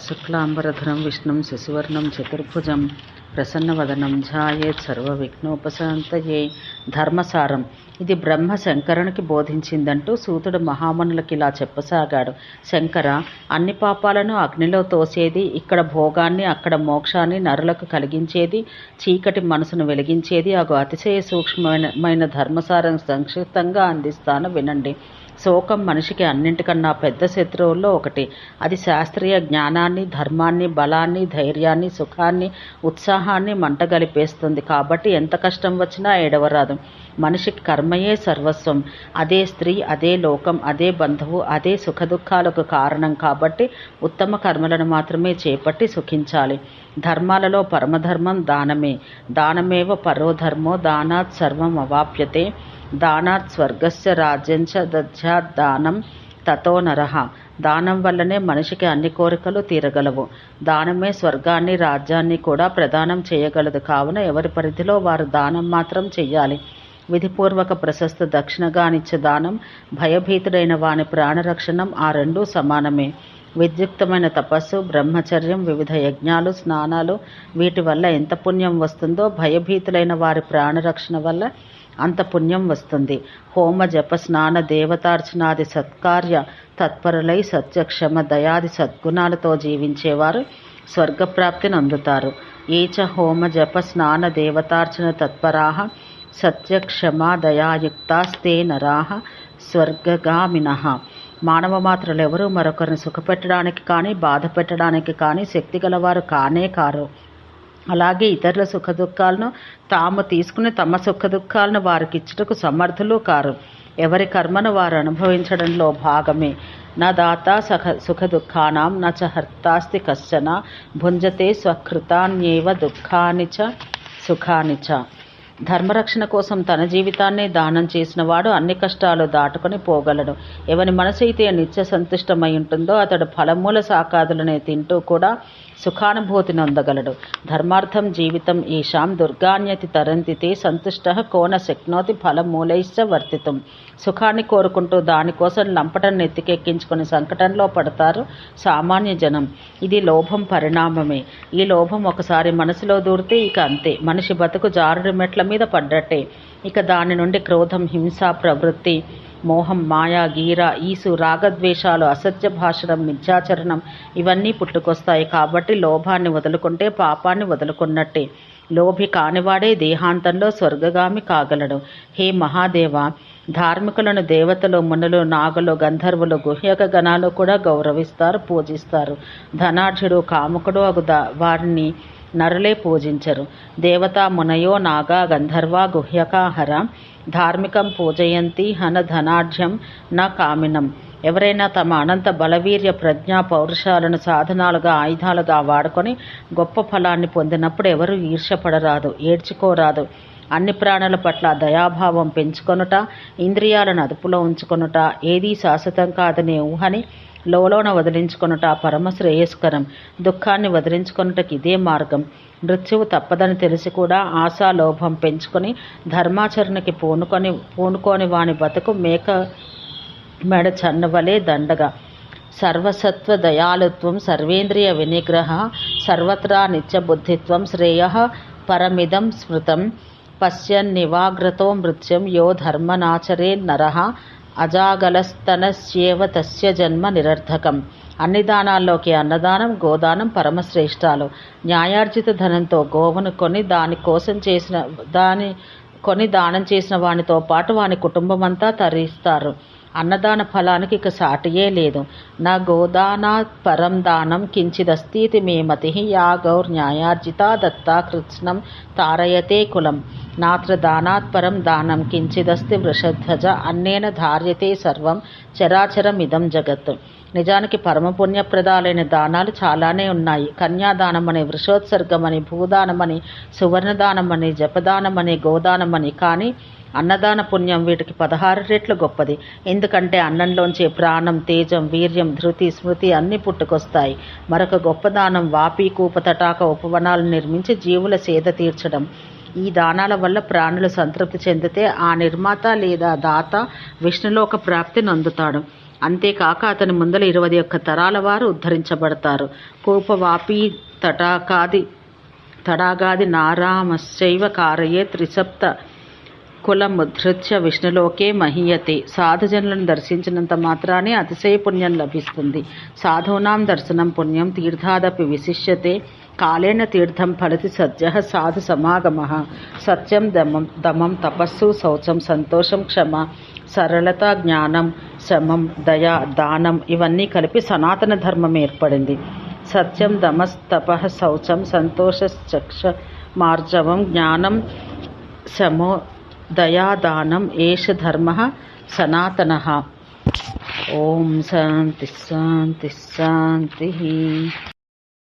శుక్లాంబరధరం విష్ణుం శశివర్ణం చతుర్భుజం ప్రసన్నవదనం ధ్యాయేత్ సర్వవిఘ్నోపశాంతయే. ధర్మసారం. ఇది బ్రహ్మ శంకరునికి బోధించిందంటూ సూతుడు మహామునులకి ఇలా చెప్పసాగాడు. శంకర, అన్ని పాపాలను అగ్నిలో తోసేది, ఇక్కడ భోగాన్ని అక్కడ మోక్షాన్ని నరులకు కలిగించేది, చీకటి మనసును వెలిగించేది అగు అతిశయ సూక్ష్మమైన ధర్మసారం సంక్షిప్తంగా అందిస్తాను వినండి. శోకం మనిషికి అన్నింటికన్నా పెద్ద శత్రువుల్లో ఒకటి. అది శాస్త్రీయ జ్ఞానాన్ని, ధర్మాన్ని, బలాన్ని, ధైర్యాన్ని, సుఖాన్ని, ఉత్సాహాన్ని మంటగలిపేస్తుంది. కాబట్టి ఎంత కష్టం వచ్చినా ఏడవరాదు. మనిషికి కర్మయే సర్వస్వం. అదే స్త్రీ, అదే లోకం, అదే బంధువు, అదే సుఖదుఖాలకు కారణం. కాబట్టి ఉత్తమ కర్మలను మాత్రమే చేపట్టి సుఖించాలి. ధర్మాలలో పరమధర్మం దానమే. దానమేవ పరోధర్మో దానాత్ సర్వం అవాప్యతే. దానాత్ స్వర్గస్య రాజ్యంచ దద్యాత్ దానం తతో నరః. దానం వల్లనే మనిషికి అన్ని కోరికలు తీరగలవు. దానమే స్వర్గాన్ని, రాజ్యాన్ని కూడా ప్రదానం చేయగలదు. కావున ఎవరి పరిధిలో వారు దానం మాత్రం చెయ్యాలి. విధిపూర్వక ప్రశస్త దక్షిణగానిచ్చే దానం, భయభీతుడైన వాని ప్రాణరక్షణం, ఆ రెండూ సమానమే. విద్యుక్తమైన తపస్సు, బ్రహ్మచర్యం, వివిధ యజ్ఞాలు, స్నానాలు, వీటి వల్ల ఎంత పుణ్యం వస్తుందో భయభీతులైన వారి ప్రాణరక్షణ వల్ల అంత పుణ్యం వస్తుంది. హోమ, జప, స్నాన, దేవతార్చనాది సత్కార్య తత్పరులై సత్యక్షమ దయాది సద్గుణాలతో జీవించేవారు స్వర్గప్రాప్తిని అందుతారు. ఏచ హోమ జప స్నాన దేవతార్చన తత్పరాః సత్యక్షమా దయాయుక్తాస్తే నరాః స్వర్గగామినః. మానవ మాత్రులెవరూ మరొకరిని సుఖపెట్టడానికి కానీ బాధ పెట్టడానికి కానీ శక్తి గలవారు కానే కారు. అలాగే ఇతరుల సుఖదుఖాలను తాము తీసుకుని తమ సుఖదుఖాలను వారికి ఇచ్చుటకు సమర్థులు కారు. ఎవరి కర్మను వారు అనుభవించడంలో భాగమే. నా దాత సుఖదుఖానాం నచ హర్తాస్తి కశ్చన భుంజతే స్వకృతాన్యేవ దుఃఖాని చ సుఖాని చ. ధర్మరక్షణ కోసం తన జీవితాన్ని దానం చేసిన వాడు అన్ని కష్టాలు దాటుకొని పోగలడు. ఎవని మనసు అయితే నిత్య సంతుష్టమై ఉంటుందో అతడు ఫలమూల శాకాదులనే తింటూ కూడా సుఖానుభూతి నొందగలడు. ధర్మార్థం జీవితం ఈశాం దుర్గాన్యతి తరంతితే సంతుష్టః కోన శక్నోతి ఫలమూలైశ్చ వర్తితం. సుఖాన్ని కోరుకుంటూ దానికోసం లంపటం నెత్తికెక్కించుకుని సంకటంలో పడతారు సామాన్య జనం. ఇది లోభం పరిణామమే. ఈ లోభం ఒకసారి మనసులో దూరితే ఇక అంతే. మనిషి బతుకు జారుడు మెట్ల మీద పడ్డట్టే. ఇక దాని నుండి క్రోధం, హింస, ప్రవృత్తి, మోహం, మాయా, గీర, ఈసు, రాగద్వేషాలు, అసత్య భాషణం, మిథ్యాచరణం ఇవన్నీ పుట్టుకొస్తాయి. కాబట్టి లోభాన్ని వదులుకుంటే పాపాన్ని వదులుకున్నట్టే. లోభి కానివాడే దేహాంతంలో స్వర్గగామి కాగలడు. హే మహాదేవ, ధార్మికులను దేవతలు, మునులు, నాగులు, గంధర్వులు, గుహ్యక గణాలు కూడా గౌరవిస్తారు, పూజిస్తారు. ధనాఢ్యుడు, కాముకుడు అగు వారిని నరులే పూజించరు. దేవతా మునయో నాగా గంధర్వ గుహ్యకాహర ధార్మికం పూజయంతి హన ధనాఢ్యం న కామినం. ఎవరైనా తమ అనంత బలవీర్య ప్రజ్ఞా పౌరుషాలను సాధనాలుగా, ఆయుధాలుగా వాడుకొని గొప్ప ఫలాన్ని పొందినప్పుడు ఎవరూ ఈర్ష్యపడరాదు, ఏడ్చుకోరాదు. అన్ని ప్రాణుల పట్ల దయాభావం పెంచుకొనుట, ఇంద్రియాలను అదుపులో ఉంచుకొనుట, ఏదీ శాశ్వతం కాదనే ఊహని లోలోన వదిలించుకొనుట పరమ శ్రేయస్కరం. దుఃఖాన్ని వదిలించుకొనుటకి ఇదే మార్గం. మృత్యువు తప్పదని తెలిసి కూడా ఆశాలోభం పెంచుకొని ధర్మాచరణకి పూనుకోని వాని బతుకు మేక మెడ చన్నవలే దండగా. సర్వసత్వ దయాళుత్వం సర్వేంద్రియ వినిగ్రహ సర్వత్రా నిత్యబుద్ధిత్వం శ్రేయః పరమిదం స్మృతం పశ్యన్నివాగ్రతో మృత్యం యో ధర్మనాచరే నరః అజాగలస్తనస్యేవ తస్య జన్మ నిరర్థకం. అన్ని దానాల్లోకి అన్నదానం, గోదానం పరమశ్రేష్టాలు. న్యాయార్జిత ధనంతో గోవును కొని దానం చేసిన వానితో పాటు వాని కుటుంబమంతా తరిస్తారు. అన్నదాన ఫలానికి ఇక సాటియే లేదు. నా గోదానాత్ పరం దానం కించిదస్తీతి మే మతి యా గౌర్ న్యాయార్జితా దత్తా కృత్స్నం తారయతే కులం. నాత్ర దానాత్ పరం దానం కించిదస్తి వృషధ్వజ అన్నేన ధార్యతే సర్వం చరాచరం ఇదం జగత్. నిజానికి పరమపుణ్యప్రదాలైన దానాలు చాలానే ఉన్నాయి. కన్యాదానమని, వృషోత్సర్గమని, భూదానమని, సువర్ణదానమని, జపదానమని, గోదానమని. కానీ అన్నదాన పుణ్యం వీటికి 16 రెట్లు గొప్పది. ఎందుకంటే అన్నంలోంచి ప్రాణం, తేజం, వీర్యం, ధృతి, స్మృతి అన్నీ పుట్టుకొస్తాయి. మరొక గొప్ప దానం వాపి, కూప, తటాక ఉపవనాలు నిర్మించి జీవుల సేద తీర్చడం. ఈ దానాల వల్ల ప్రాణులు సంతృప్తి చెందితే ఆ నిర్మాత లేదా దాత విష్ణులోక ప్రాప్తి నొందుతాడు. అంతేకాక అతని ముందల 21 తరాల వారు ఉద్ధరించబడతారు. కోపవాపి తడాగాది నారామశ్చైవ కారయే త్రిసప్త కులముద్ధృత్య విష్ణులోకే మహీయతే. సాధుజనులను దర్శించినంత మాత్రానే అతిశయ పుణ్యం లభిస్తుంది. సాధూనాం దర్శనం పుణ్యం తీర్థాదపి విశిష్యతే. కాలేన తీర్థం ఫలతి సద్య సాధు సమాగమ. సత్యం దమం తపస్సు శౌచం సంతోషం క్షమ సరళత జ్ఞానం శమం దయ దానం ఇవన్నీ కలిపి సనాతన ధర్మం ఏర్పడింది. సత్యం దమస్తప శౌచం సంతోషశ్చక్ష మార్జవం జ్ఞానం శమో దయాదానం ఏష ధర్మ సనాతనః. ఓం శాంతి శాంతి శాంతి.